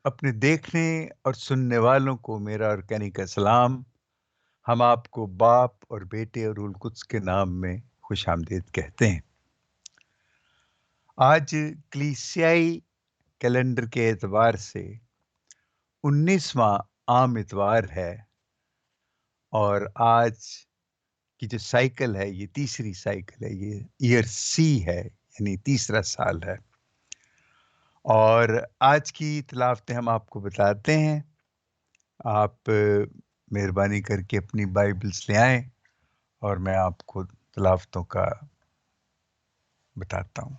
اپنے دیکھنے اور سننے والوں کو میرا اور کینی کا سلام۔ ہم آپ کو باپ اور بیٹے اور روح القدس کے نام میں خوش آمدید کہتے ہیں۔ آج کلیسیائی کیلنڈر کے اعتبار سے 19واں عام اتوار ہے، اور آج کی جو سائیکل ہے یہ تیسری سائیکل ہے، یہ ایئر سی ہے، یعنی تیسرا سال ہے۔ اور آج کی تلاوتیں ہم آپ کو بتاتے ہیں۔ آپ مہربانی کر کے اپنی بائبلز لے آئیں اور میں آپ کو تلاوتوں کا بتاتا ہوں۔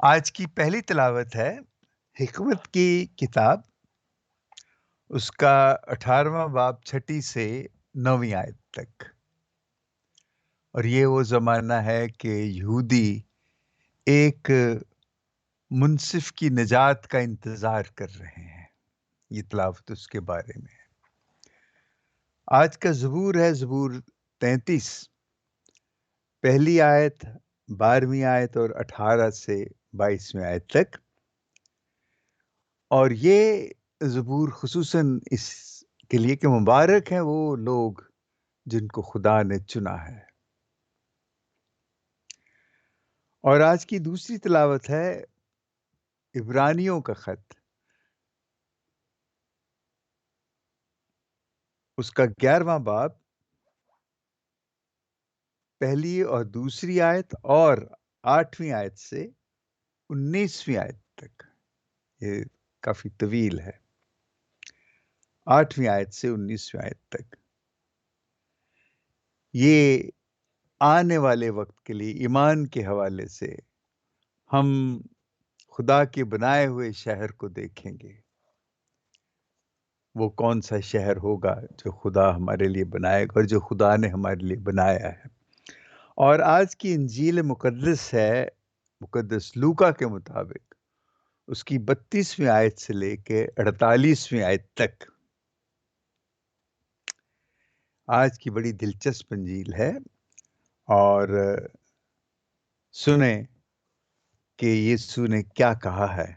آج کی پہلی تلاوت ہے حکمت کی کتاب، اس کا 18واں باب 6 سے 9 آیت تک۔ اور یہ وہ زمانہ ہے کہ یہودی ایک منصف کی نجات کا انتظار کر رہے ہیں۔ یہ تلاوت اس کے بارے میں ہے۔ آج کا زبور ہے زبور 33، پہلی آیت، 12ویں آیت اور 18 سے 22ویں آیت تک۔ اور یہ زبور خصوصاً اس کے لیے کہ مبارک ہیں وہ لوگ جن کو خدا نے چنا ہے۔ اور آج کی دوسری تلاوت ہے عبرانیوں کا خط، اس کا 11واں باب، پہلی اور دوسری آیت اور 8ویں آیت سے 19ویں آیت تک۔ یہ کافی طویل ہے، 8ویں آیت سے 19ویں آیت تک۔ یہ آنے والے وقت کے لیے ایمان کے حوالے سے ہم خدا کے بنائے ہوئے شہر کو دیکھیں گے۔ وہ کون سا شہر ہوگا جو خدا ہمارے لیے بنائے گا اور جو خدا نے ہمارے لیے بنایا ہے۔ اور آج کی انجیل مقدس ہے مقدس لوکا کے مطابق، اس کی 32ویں آیت سے لے کے 48ویں آیت تک۔ آج کی بڑی دلچسپ انجیل ہے، اور سنیں کہ یسوع نے کیا کہا ہے۔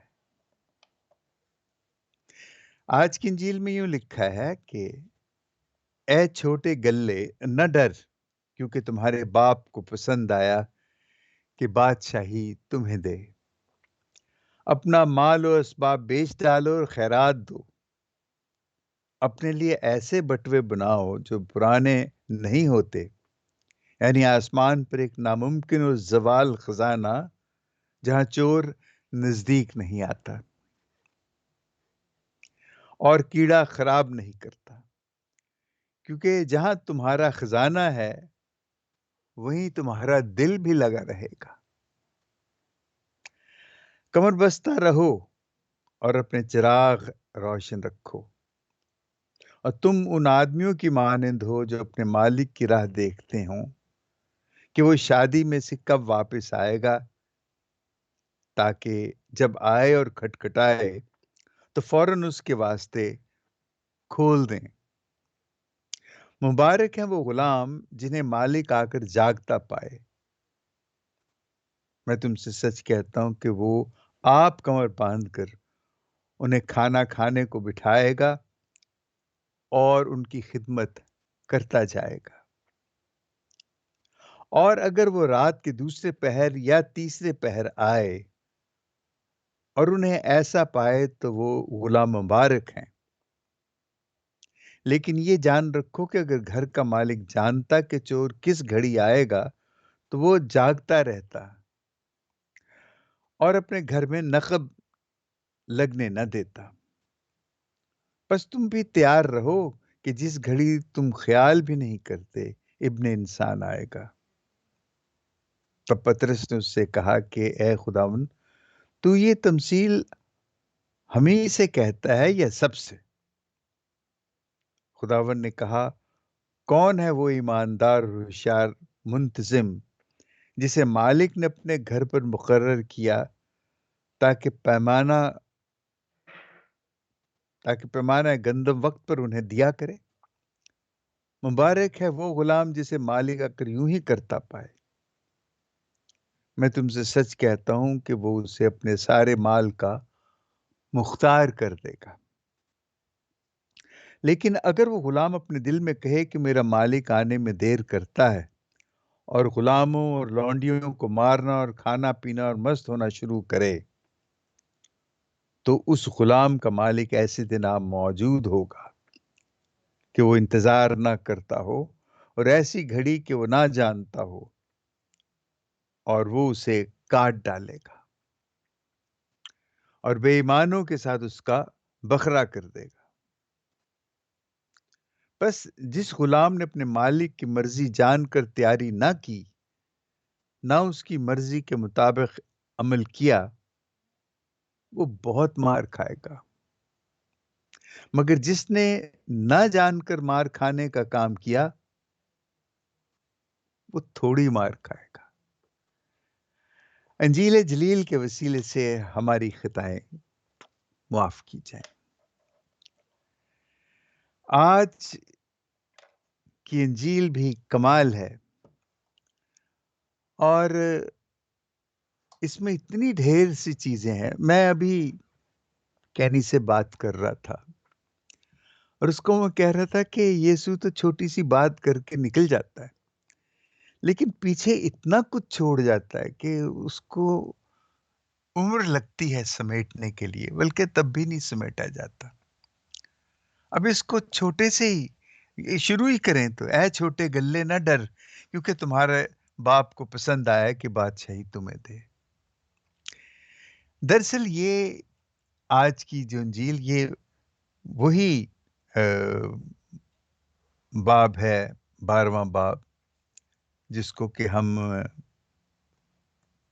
آج کی انجیل میں یوں لکھا ہے کہ اے چھوٹے گلے نہ ڈر، کیونکہ تمہارے باپ کو پسند آیا کہ بادشاہی تمہیں دے۔ اپنا مال و اسباب بیچ ڈالو اور خیرات دو۔ اپنے لیے ایسے بٹوے بناؤ جو پرانے نہیں ہوتے، یعنی آسمان پر ایک ناممکن و زوال خزانہ جہاں چور نزدیک نہیں آتا اور کیڑا خراب نہیں کرتا، کیونکہ جہاں تمہارا خزانہ ہے وہیں تمہارا دل بھی لگا رہے گا۔ کمر بستہ رہو اور اپنے چراغ روشن رکھو، اور تم ان آدمیوں کی مانند ہو جو اپنے مالک کی راہ دیکھتے ہوں کہ وہ شادی میں سے کب واپس آئے گا، تاکہ جب آئے اور کھٹکھٹائے تو فوراً اس کے واسطے کھول دیں۔ مبارک ہیں وہ غلام جنہیں مالک آ کر جاگتا پائے۔ میں تم سے سچ کہتا ہوں کہ وہ آپ کمر باندھ کر انہیں کھانا کھانے کو بٹھائے گا اور ان کی خدمت کرتا جائے گا۔ اور اگر وہ رات کے دوسرے پہر یا تیسرے پہر آئے اور انہیں ایسا پائے تو وہ غلام مبارک ہیں۔ لیکن یہ جان رکھو کہ اگر گھر کا مالک جانتا کہ چور کس گھڑی آئے گا تو وہ جاگتا رہتا اور اپنے گھر میں نقب لگنے نہ دیتا۔ بس تم بھی تیار رہو کہ جس گھڑی تم خیال بھی نہیں کرتے ابن انسان آئے گا۔ تب پطرس نے اس سے کہا کہ اے خداوند، تو یہ تمثیل ہمیں سے کہتا ہے یا سب سے؟ خداوند نے کہا، کون ہے وہ ایماندار اور ہوشیار منتظم جسے مالک نے اپنے گھر پر مقرر کیا تاکہ پیمانہ گندم وقت پر انہیں دیا کرے؟ مبارک ہے وہ غلام جسے مالک آ کر یوں ہی کرتا پائے۔ میں تم سے سچ کہتا ہوں کہ وہ اسے اپنے سارے مال کا مختار کر دے گا۔ لیکن اگر وہ غلام اپنے دل میں کہے کہ میرا مالک آنے میں دیر کرتا ہے، اور غلاموں اور لونڈیوں کو مارنا اور کھانا پینا اور مست ہونا شروع کرے، تو اس غلام کا مالک ایسے دن موجود ہوگا کہ وہ انتظار نہ کرتا ہو، اور ایسی گھڑی کہ وہ نہ جانتا ہو، اور وہ اسے کاٹ ڈالے گا اور بے ایمانوں کے ساتھ اس کا بکھرا کر دے گا۔ بس جس غلام نے اپنے مالک کی مرضی جان کر تیاری نہ کی، نہ اس کی مرضی کے مطابق عمل کیا، وہ بہت مار کھائے گا، مگر جس نے نہ جان کر مار کھانے کا کام کیا، وہ تھوڑی مار کھائے گا۔ انجیل جلیل کے وسیلے سے ہماری خطائیں معاف کی جائیں۔ آج کی انجیل بھی کمال ہے، اور اس میں اتنی ڈھیر سی چیزیں ہیں۔ میں ابھی کینی سے بات کر رہا تھا، اور اس کو میں کہہ رہا تھا کہ یسوع تو چھوٹی سی بات کر کے نکل جاتا ہے، لیکن پیچھے اتنا کچھ چھوڑ جاتا ہے کہ اس کو عمر لگتی ہے سمیٹنے کے لیے، بلکہ تب بھی نہیں سمیٹا جاتا۔ اب اس کو چھوٹے سے ہی یہ شروع ہی کریں تو، اے چھوٹے گلے نہ ڈر، کیونکہ تمہارے باپ کو پسند آیا کہ بادشاہی تمہیں دے۔ دراصل یہ آج کی جو انجیل، یہ وہی باب ہے، 12واں باب، جس کو کہ ہم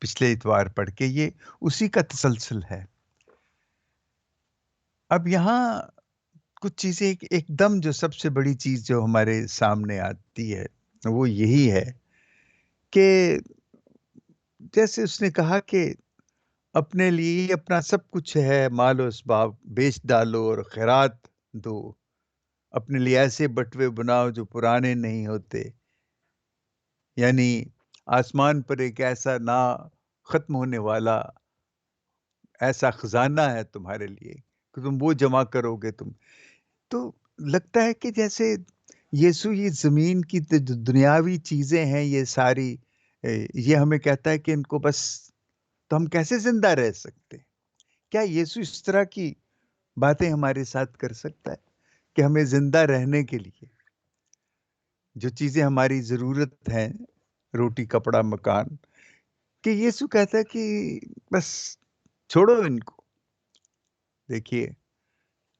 پچھلے اتوار پڑھ کے، یہ اسی کا تسلسل ہے۔ اب یہاں کچھ چیزیں ایک دم جو سب سے بڑی چیز جو ہمارے سامنے آتی ہے، وہ یہی ہے کہ جیسے اس نے کہا کہ اپنے لیے اپنا سب کچھ ہے، مال و اسباب بیچ ڈالو اور خیرات دو، اپنے لیے ایسے بٹوے بناؤ جو پرانے نہیں ہوتے، یعنی آسمان پر ایک ایسا نہ ختم ہونے والا ایسا خزانہ ہے تمہارے لیے کہ تم وہ جمع کرو گے۔ تو لگتا ہے کہ جیسے یسوع یہ زمین کی جو دنیاوی چیزیں ہیں یہ ساری، یہ ہمیں کہتا ہے کہ ان کو بس، تو ہم کیسے زندہ رہ سکتے؟ کیا یسوع اس طرح کی باتیں ہمارے ساتھ کر سکتا ہے کہ ہمیں زندہ رہنے کے لیے جو چیزیں ہماری ضرورت ہیں، روٹی کپڑا مکان، کہ یسوع کہتا ہے کہ بس چھوڑو ان کو؟ دیکھیے،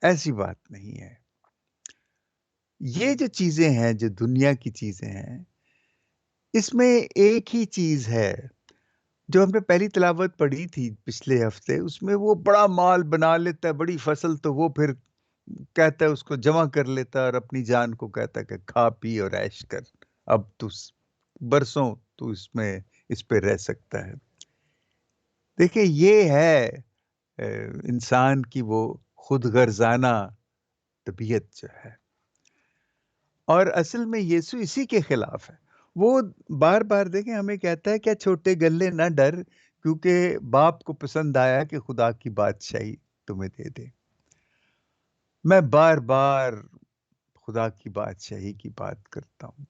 ایسی بات نہیں ہے۔ یہ جو چیزیں ہیں، جو دنیا کی چیزیں ہیں، اس میں ایک ہی چیز ہے جو ہم نے پہلی تلاوت پڑھی تھی پچھلے ہفتے، اس میں وہ بڑا مال بنا لیتا ہے، بڑی فصل، تو وہ پھر کہتا ہے اس کو جمع کر لیتا ہے، اور اپنی جان کو کہتا ہے کہ کھا پی اور عیش کر، اب تو برسوں تو اس پہ رہ سکتا ہے۔ دیکھیں، یہ ہے انسان کی وہ خود غرضانہ طبیعت جو ہے، اور اصل میں یسوع اسی کے خلاف ہے۔ وہ بار بار دیکھیں ہمیں کہتا ہے کہ چھوٹے گلے نہ ڈر، کیونکہ باپ کو پسند آیا کہ خدا کی بادشاہی تمہیں دے دے۔ میں بار بار خدا کی بادشاہی کی بات کرتا ہوں،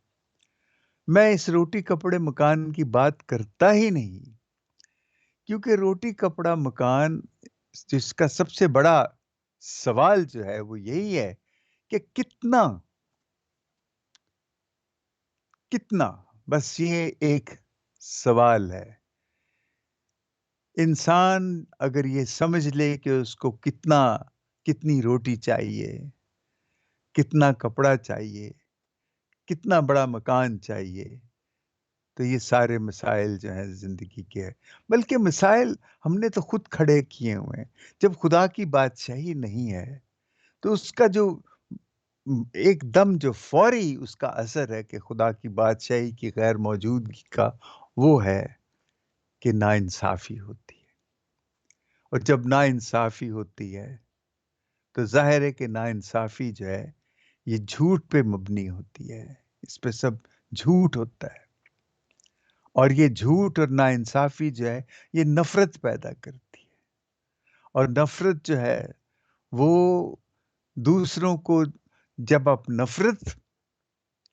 میں اس روٹی کپڑے مکان کی بات کرتا ہی نہیں، کیونکہ روٹی کپڑا مکان جس کا سب سے بڑا سوال جو ہے وہ یہی ہے کہ کتنا، بس یہ ایک سوال ہے۔ انسان اگر یہ سمجھ لے کہ اس کو کتنی روٹی چاہیے، کتنا کپڑا چاہیے، کتنا بڑا مکان چاہیے، تو یہ سارے مسائل جو ہیں زندگی کے ہیں، بلکہ مسائل ہم نے تو خود کھڑے کیے ہوئے ہیں۔ جب خدا کی بادشاہی نہیں ہے تو اس کا جو ایک دم جو فوری اس کا اثر ہے کہ خدا کی بادشاہی کی غیر موجودگی کا، وہ ہے کہ ناانصافی ہوتی ہے، اور جب ناانصافی ہوتی ہے تو ظاہر ہے کہ ناانصافی جو ہے یہ جھوٹ پہ مبنی ہوتی ہے، اس پہ سب جھوٹ ہوتا ہے، اور یہ جھوٹ اور ناانصافی جو ہے یہ نفرت پیدا کرتی ہے، اور نفرت جو ہے وہ دوسروں کو، جب آپ نفرت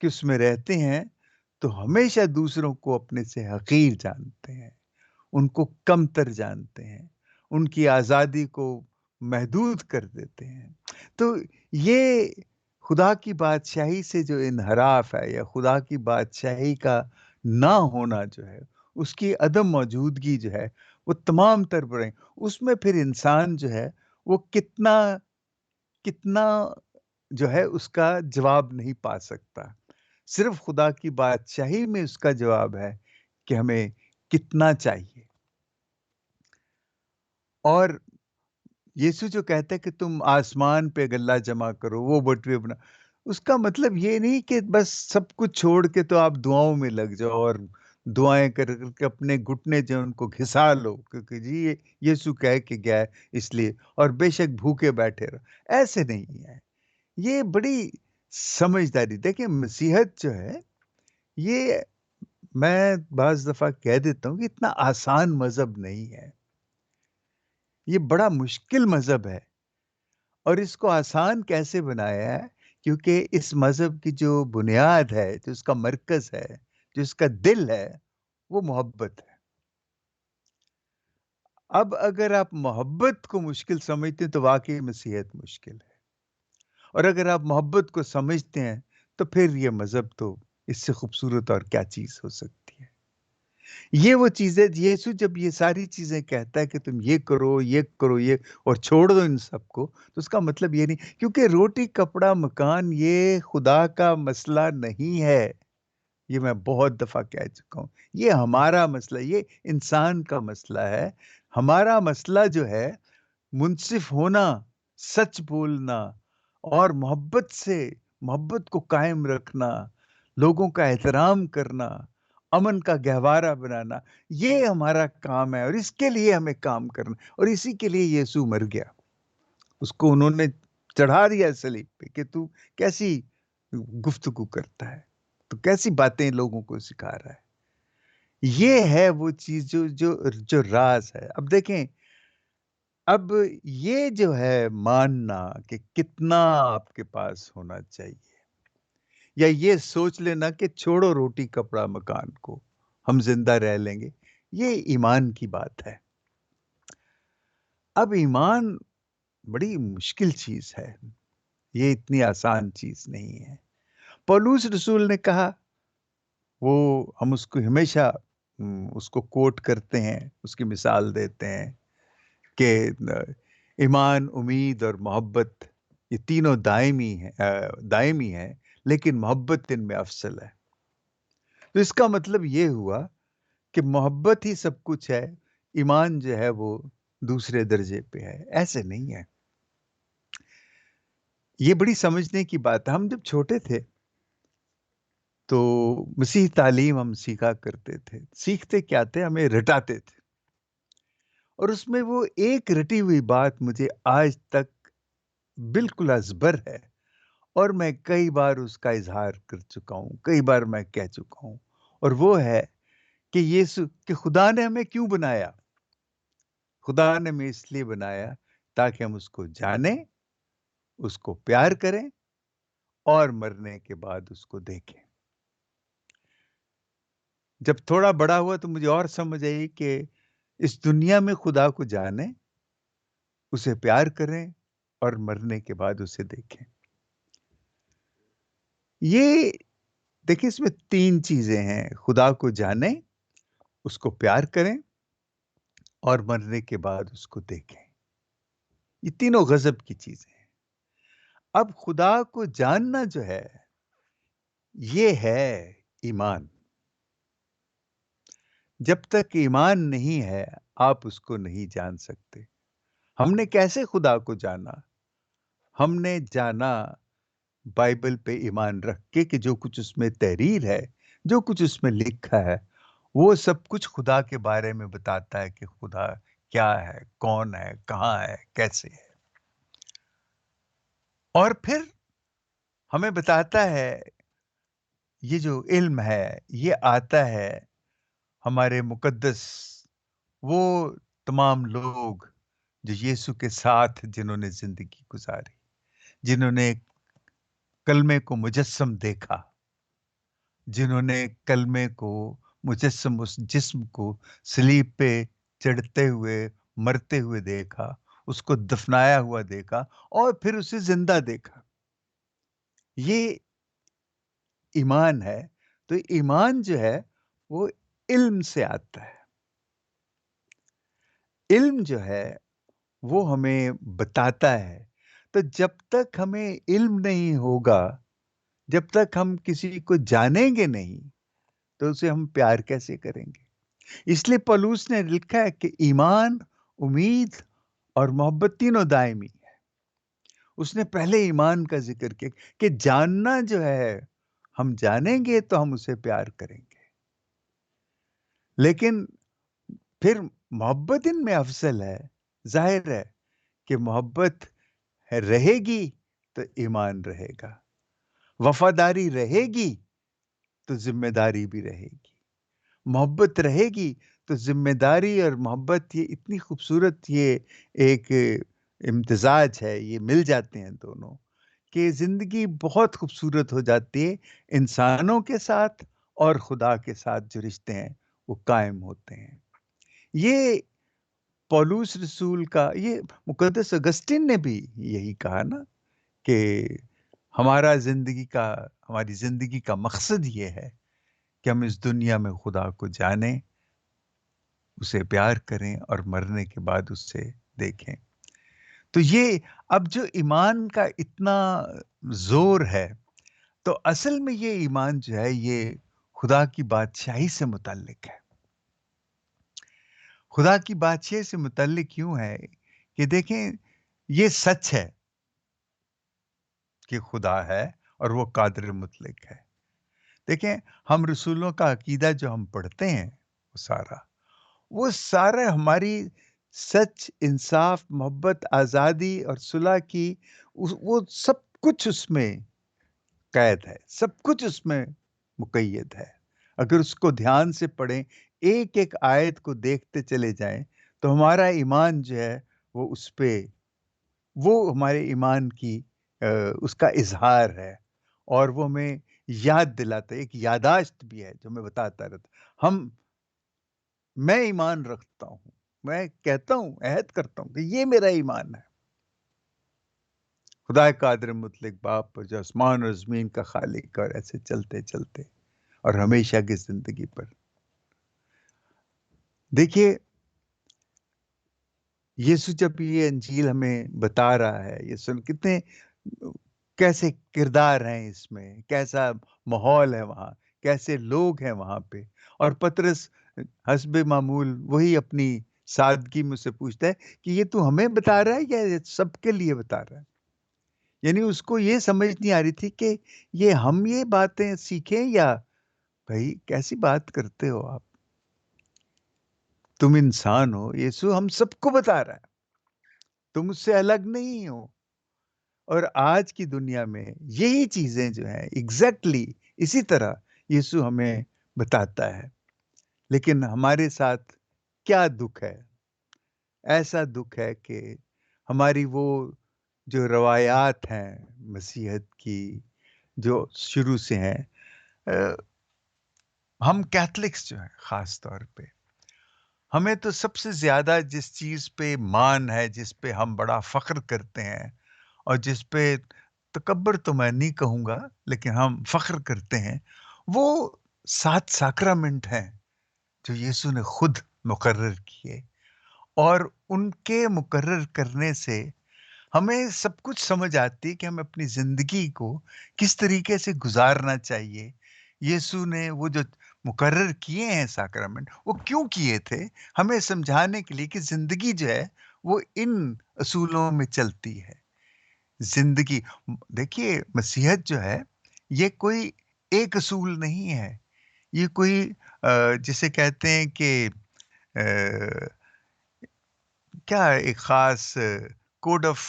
کے اس میں رہتے ہیں تو ہمیشہ دوسروں کو اپنے سے حقیر جانتے ہیں، ان کو کمتر جانتے ہیں، ان کی آزادی کو محدود کر دیتے ہیں۔ تو یہ خدا کی بادشاہی سے جو انحراف ہے، یا خدا کی بادشاہی کا نہ ہونا جو ہے، اس کی عدم موجودگی جو ہے، وہ تمام تر برائیں، اس میں پھر انسان جو ہے وہ کتنا کتنا جو ہے اس کا جواب نہیں پا سکتا۔ صرف خدا کی بادشاہی میں اس کا جواب ہے کہ ہمیں کتنا چاہیے۔ اور یسوع جو کہتا ہے کہ تم آسمان پہ غلہ جمع کرو، وہ بٹوے بنا، اس کا مطلب یہ نہیں کہ بس سب کچھ چھوڑ کے تو آپ دعاؤں میں لگ جاؤ اور دعائیں کر کر کے اپنے گھٹنے جو ان کو گھسا لو، کیونکہ جی یہ یسوع کہہ کے گیا ہے اس لیے، اور بے شک بھوکے بیٹھے رہو۔ ایسے نہیں ہے، یہ بڑی سمجھداری۔ دیکھیں مسیحت جو ہے، یہ میں بعض دفعہ کہہ دیتا ہوں کہ اتنا آسان مذہب نہیں ہے، یہ بڑا مشکل مذہب ہے۔ اور اس کو آسان کیسے بنایا ہے؟ کیونکہ اس مذہب کی جو بنیاد ہے، جو اس کا مرکز ہے، جو اس کا دل ہے، وہ محبت ہے۔ اب اگر آپ محبت کو مشکل سمجھتے ہیں تو واقعی مسیحیت مشکل ہے، اور اگر آپ محبت کو سمجھتے ہیں تو پھر یہ مذہب تو اس سے خوبصورت اور کیا چیز ہو سکتی ہے۔ یہ وہ چیزیں، یسوع جب یہ ساری چیزیں کہتا ہے کہ تم یہ کرو، یہ کرو، یہ، اور چھوڑ دو ان سب کو، تو اس کا مطلب یہ نہیں، کیونکہ روٹی کپڑا مکان یہ خدا کا مسئلہ نہیں ہے۔ یہ میں بہت دفعہ کہہ چکا ہوں، یہ ہمارا مسئلہ، یہ انسان کا مسئلہ ہے۔ ہمارا مسئلہ جو ہے منصف ہونا، سچ بولنا، اور محبت کو قائم رکھنا، لوگوں کا احترام کرنا، امن کا گہوارہ بنانا، یہ ہمارا کام ہے، اور اس کے لیے ہمیں کام کرنا، اور اسی کے لیے یسوع مر گیا۔ اس کو انہوں نے چڑھا دیا صلیب پہ کہ تو کیسی گفتگو کرتا ہے، تو کیسی باتیں لوگوں کو سکھا رہا ہے۔ یہ ہے وہ چیز جو راز ہے۔ اب دیکھیں، اب یہ جو ہے ماننا کہ کتنا آپ کے پاس ہونا چاہیے، یا یہ سوچ لینا کہ چھوڑو روٹی کپڑا مکان کو، ہم زندہ رہ لیں گے، یہ ایمان کی بات ہے۔ اب ایمان بڑی مشکل چیز ہے، یہ اتنی آسان چیز نہیں ہے۔ پولس رسول نے کہا، وہ ہم اس کو ہمیشہ اس کو کوٹ کرتے ہیں، اس کی مثال دیتے ہیں کہ ایمان، امید اور محبت، یہ تینوں دائمی ہیں، لیکن محبت ان میں افضل ہے۔ تو اس کا مطلب یہ ہوا کہ محبت ہی سب کچھ ہے، ایمان جو ہے وہ دوسرے درجے پہ ہے۔ ایسے نہیں ہے، یہ بڑی سمجھنے کی بات ہے۔ ہم جب چھوٹے تھے تو مسیح تعلیم ہم سیکھا کرتے تھے، سیکھتے کیا تھے، ہمیں رٹاتے تھے، اور اس میں وہ ایک رٹی ہوئی بات مجھے آج تک بالکل ازبر ہے، اور میں کئی بار اس کا اظہار کر چکا ہوں، کئی بار میں کہہ چکا ہوں، اور وہ ہے کہ کہ خدا نے ہمیں کیوں بنایا؟ خدا نے ہمیں اس لیے بنایا تاکہ ہم اس کو جانیں، اس کو پیار کریں، اور مرنے کے بعد اس کو دیکھیں۔ جب تھوڑا بڑا ہوا تو مجھے اور سمجھ آئی کہ اس دنیا میں خدا کو جانیں، اسے پیار کریں، اور مرنے کے بعد اسے دیکھیں۔ یہ دیکھیں، اس میں تین چیزیں ہیں: خدا کو جانیں، اس کو پیار کریں، اور مرنے کے بعد اس کو دیکھیں۔ یہ تینوں غضب کی چیزیں ہیں۔ اب خدا کو جاننا جو ہے، یہ ہے ایمان۔ جب تک ایمان نہیں ہے، آپ اس کو نہیں جان سکتے۔ ہم نے کیسے خدا کو جانا؟ ہم نے جانا بائبل پہ ایمان رکھ کے، کہ جو کچھ اس میں تحریر ہے، جو کچھ اس میں لکھا ہے، وہ سب کچھ خدا کے بارے میں بتاتا ہے کہ خدا کیا ہے، کون ہے، کہاں ہے، کیسے ہے۔ اور پھر ہمیں بتاتا ہے، یہ جو علم ہے یہ آتا ہے ہمارے مقدس وہ تمام لوگ جو یسوع کے ساتھ جنہوں نے زندگی گزاری، جنہوں نے کلمے کو مجسم دیکھا، جنہوں نے کلمے کو مجسم، اس جسم کو صلیب پہ چڑھتے ہوئے مرتے ہوئے دیکھا، اس کو دفنایا ہوا دیکھا اور پھر اسے زندہ دیکھا. یہ ایمان ہے. تو ایمان جو ہے وہ علم سے آتا ہے. علم جو ہے وہ ہمیں بتاتا ہے. تو جب تک ہمیں علم نہیں ہوگا، جب تک ہم کسی کو جانیں گے نہیں، تو اسے ہم پیار کیسے کریں گے؟ اس لیے پولوس نے لکھا ہے کہ ایمان، امید اور محبت تینوں دائمی ہے. اس نے پہلے ایمان کا ذکر کیا کہ جاننا جو ہے، ہم جانیں گے تو ہم اسے پیار کریں گے. لیکن پھر محبت ان میں افضل ہے. ظاہر ہے کہ محبت رہے گی تو ایمان رہے گا، وفاداری رہے گی تو ذمہ داری بھی رہے گی. محبت رہے گی تو ذمہ داری اور محبت، یہ اتنی خوبصورت یہ ایک امتزاج ہے، یہ مل جاتے ہیں دونوں، کہ زندگی بہت خوبصورت ہو جاتی ہے. انسانوں کے ساتھ اور خدا کے ساتھ جو رشتے ہیں وہ قائم ہوتے ہیں. یہ پولوس رسول کا، یہ مقدس اگسٹین نے بھی یہی کہا نا کہ ہماری زندگی کا مقصد یہ ہے کہ ہم اس دنیا میں خدا کو جانیں، اسے پیار کریں اور مرنے کے بعد اس سے دیکھیں. تو یہ اب جو ایمان کا اتنا زور ہے، تو اصل میں یہ ایمان جو ہے یہ خدا کی بادشاہی سے متعلق ہے. خدا کی بادشاہی سے متعلق کیوں ہے کہ دیکھیں، یہ سچ ہے کہ خدا ہے اور وہ قادر مطلق ہے. دیکھیں، ہم رسولوں کا عقیدہ جو ہم پڑھتے ہیں وہ سارا ہماری سچ، انصاف، محبت، آزادی اور صلح کی وہ سب کچھ اس میں قید ہے، سب کچھ اس میں مقید ہے. اگر اس کو دھیان سے پڑھیں، ایک ایک آیت کو دیکھتے چلے جائیں، تو ہمارا ایمان جو ہے وہ اس پہ، وہ ہمارے ایمان کی اس کا اظہار ہے. اور وہ ہمیں یاد دلاتا ہے، ایک یاداشت بھی ہے جو میں بتاتا رہتا. میں ایمان رکھتا ہوں، میں کہتا ہوں، عہد کرتا ہوں کہ یہ میرا ایمان ہے خدا قادر مطلق باپ پر جو آسمان اور زمین کا خالق، اور ایسے چلتے چلتے اور ہمیشہ کی زندگی پر. دیکھیے، یسوع جب یہ انجیل ہمیں بتا رہا ہے، یہ سن کتنے کیسے کردار ہیں اس میں، کیسا ماحول ہے وہاں، کیسے لوگ ہیں وہاں پہ. اور پطرس حسب معمول وہی اپنی سادگی میں سے پوچھتا ہے کہ یہ تو ہمیں بتا رہا ہے یا یہ سب کے لیے بتا رہا ہے؟ یعنی اس کو یہ سمجھ نہیں آ رہی تھی کہ ہم یہ باتیں سیکھیں یا بھائی کیسی بات کرتے ہو آپ، تم انسان ہو. یسوع ہم سب کو بتا رہا ہے، تم اس سے الگ نہیں ہو. اور آج کی دنیا میں یہی چیزیں جو ہیں ایگزیکٹلی اسی طرح یسوع ہمیں بتاتا ہے. لیکن ہمارے ساتھ کیا دکھ ہے؟ ایسا دکھ ہے کہ ہماری وہ جو روایات ہیں مسیحیت کی، جو شروع سے ہیں، ہم کیتھلکس جو ہیں خاص طور پہ، ہمیں تو سب سے زیادہ جس چیز پہ مان ہے، جس پہ ہم بڑا فخر کرتے ہیں، اور جس پہ تکبر تو میں نہیں کہوں گا لیکن ہم فخر کرتے ہیں، وہ 7 ساکرامنٹ ہیں جو یسوع نے خود مقرر کیے. اور ان کے مقرر کرنے سے ہمیں سب کچھ سمجھ آتی ہے کہ ہمیں اپنی زندگی کو کس طریقے سے گزارنا چاہیے. یسوع نے وہ جو مقرر کیے ہیں ساکرامنٹ، وہ کیوں کیے تھے؟ ہمیں سمجھانے کے لیے کہ زندگی جو ہے وہ ان اصولوں میں چلتی ہے. زندگی، دیکھیے، مسیحیت جو ہے یہ کوئی ایک اصول نہیں ہے، یہ کوئی جسے کہتے ہیں کہ کیا ایک خاص کوڈ آف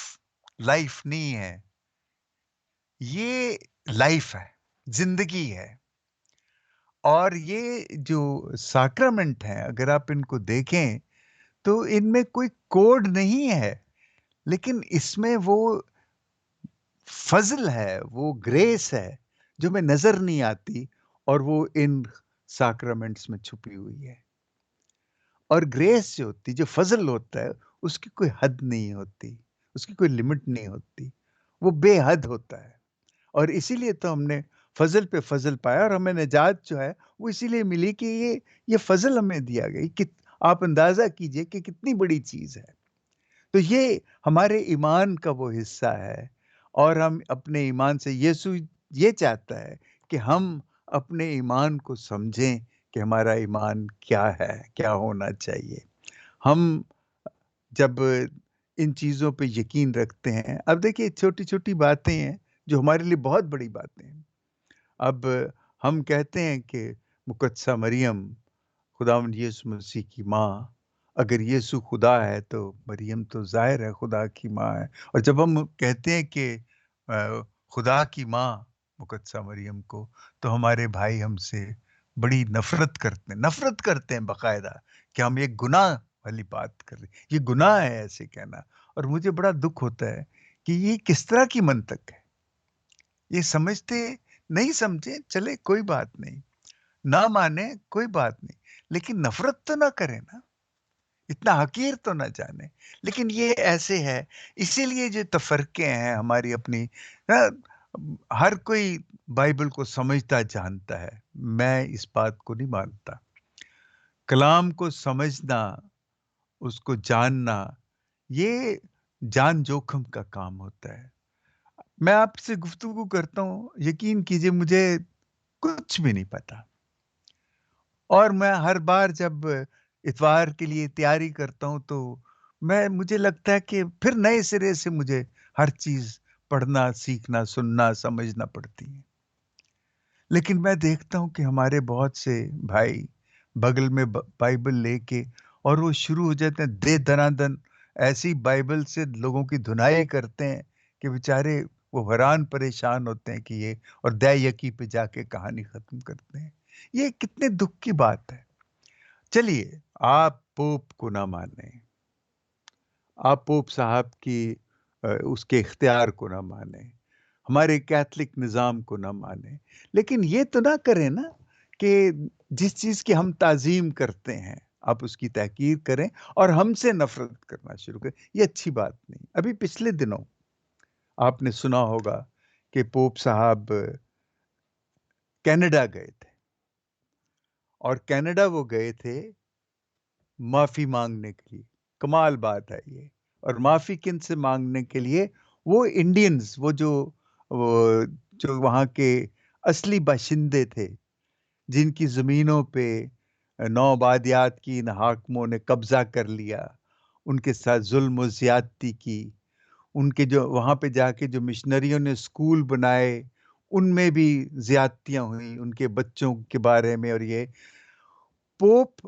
لائف نہیں ہے. یہ لائف ہے، زندگی ہے. اور یہ جو ساکرامنٹ ہیں اگر آپ ان کو دیکھیں تو ان میں کوئی کوڈ نہیں ہے، لیکن اس میں وہ فضل ہے، وہ گریس ہے جو میں نظر نہیں آتی، اور وہ ان ساکرامنٹس میں چھپی ہوئی ہے۔ اور گریس جو ہوتی، جو فضل ہوتا ہے، اس کی کوئی حد نہیں ہوتی، اس کی کوئی لمٹ نہیں ہوتی، وہ بے حد ہوتا ہے۔ اور اسی لیے تو ہم نے فضل پہ فضل پایا، اور ہمیں نجات جو ہے وہ اسی لیے ملی کہ یہ فضل ہمیں دیا گئی کہ آپ اندازہ کیجئے کہ کتنی بڑی چیز ہے۔ تو یہ ہمارے ایمان کا وہ حصہ ہے، اور ہم اپنے ایمان سے یسوع یہ چاہتا ہے کہ ہم اپنے ایمان کو سمجھیں کہ ہمارا ایمان کیا ہے، کیا ہونا چاہیے۔ ہم جب ان چیزوں پہ یقین رکھتے ہیں، اب دیکھیے چھوٹی چھوٹی باتیں ہیں جو ہمارے لیے بہت بڑی باتیں ہیں۔ اب ہم کہتے ہیں کہ مقدسہ مریم خداوند یسوع مسیح کی ماں، اگر یسوع خدا ہے تو مریم تو ظاہر ہے خدا کی ماں ہے۔ اور جب ہم کہتے ہیں کہ خدا کی ماں مقدسہ مریم کو، تو ہمارے بھائی ہم سے بڑی نفرت کرتے ہیں باقاعدہ، کہ ہم ایک گناہ والی بات کر رہے ہیں، یہ گناہ ہے ایسے کہنا۔ اور مجھے بڑا دکھ ہوتا ہے کہ یہ کس طرح کی منطق ہے، یہ سمجھتے نہیں، سمجھے چلے کوئی بات نہیں، نہ مانے کوئی بات نہیں، لیکن نفرت تو نہ کرے نا، اتنا حقیر تو نہ جانے۔ لیکن یہ ایسے ہے، اسی لیے جو تفرقے ہیں ہماری اپنی، ہر کوئی بائبل کو سمجھتا جانتا ہے، میں اس بات کو نہیں مانتا۔ کلام کو سمجھنا، اس کو جاننا، یہ جان جوکھم کا کام ہوتا ہے۔ میں آپ سے گفتگو کرتا ہوں، یقین کیجئے مجھے کچھ بھی نہیں پتا، اور میں ہر بار جب اتوار کے لیے تیاری کرتا ہوں تو مجھے لگتا ہے کہ پھر نئے سرے سے مجھے ہر چیز پڑھنا، سیکھنا، سننا، سمجھنا پڑتی ہے۔ لیکن میں دیکھتا ہوں کہ ہمارے بہت سے بھائی بغل میں بائبل لے کے، اور وہ شروع ہو جاتے ہیں دے دنادن ایسی بائبل سے لوگوں کی دھنائی کرتے ہیں کہ بیچارے وہ حیران پریشان ہوتے ہیں کہ یہ، اور دے یکی پہ جا کے کہانی ختم کرتے ہیں۔ یہ کتنے دکھ کی بات ہے۔ چلیے، آپ پوپ کو نہ مانیں، آپ پوپ صاحب کی اس کے اختیار کو نہ مانیں، ہمارے کیتھولک نظام کو نہ مانیں، لیکن یہ تو نہ کریں نا کہ جس چیز کی ہم تعظیم کرتے ہیں آپ اس کی تحقیر کریں اور ہم سے نفرت کرنا شروع کریں۔ یہ اچھی بات نہیں۔ ابھی پچھلے دنوں آپ نے سنا ہوگا کہ پوپ صاحب کینیڈا گئے تھے، اور کینیڈا وہ گئے تھے معافی مانگنے کے لیے۔ کمال بات ہے یہ۔ اور معافی کن سے مانگنے کے لیے؟ وہ انڈینز، وہ جو وہاں کے اصلی باشندے تھے، جن کی زمینوں پہ نوآبادیات کی ان حاکموں نے قبضہ کر لیا، ان کے ساتھ ظلم و زیادتی کی، ان کے جو وہاں پہ جا کے جو مشنریوں نے اسکول بنائے، ان میں بھی زیادتیاں ہوئیں ان کے بچوں کے بارے میں۔ اور یہ پوپ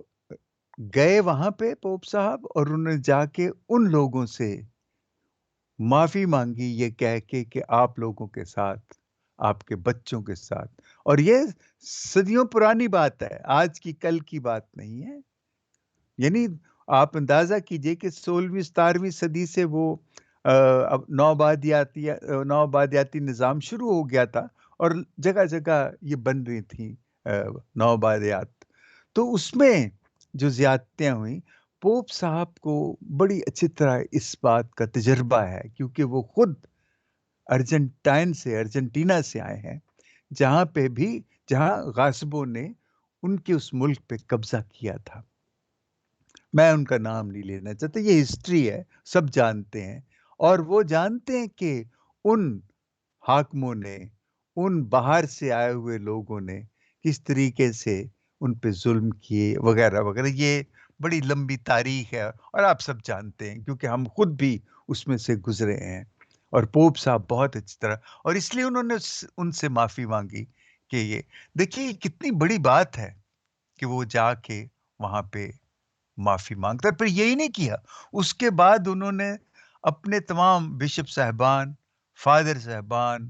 گئے وہاں پہ، پوپ صاحب، اور انہوں نے جا کے ان لوگوں سے معافی مانگی، یہ کہہ کے کہ آپ لوگوں کے ساتھ، آپ کے بچوں کے ساتھ۔ اور یہ صدیوں پرانی بات ہے، آج کی کل کی بات نہیں ہے۔ یعنی آپ اندازہ کیجئے کہ 16ویں 17ویں صدی سے وہ نوآبادیاتی نظام شروع ہو گیا تھا، اور جگہ جگہ یہ بن رہی تھیں نوآبادیات۔ تو اس میں جو زیادتیاں ہوئیں، پوپ صاحب کو بڑی اچھی طرح اس بات کا تجربہ ہے، کیونکہ وہ خود ارجنٹینا سے آئے ہیں، جہاں غاصبوں نے ان کے اس ملک پہ قبضہ کیا تھا۔ میں ان کا نام نہیں لینا چاہتا، یہ ہسٹری ہے، سب جانتے ہیں۔ اور وہ جانتے ہیں کہ ان حاکموں نے، ان باہر سے آئے ہوئے لوگوں نے کس طریقے سے ان پہ ظلم کیے وغیرہ وغیرہ۔ یہ بڑی لمبی تاریخ ہے، اور آپ سب جانتے ہیں کیونکہ ہم خود بھی اس میں سے گزرے ہیں۔ اور پوپ صاحب بہت اچھی طرح، اور اس لیے انہوں نے ان سے معافی مانگی کہ یہ دیکھیے یہ کتنی بڑی بات ہے کہ وہ جا کے وہاں پہ معافی مانگتا ہے۔ پھر یہی نہیں کیا، اس کے بعد انہوں نے اپنے تمام بشپ صاحبان، فادر صاحبان،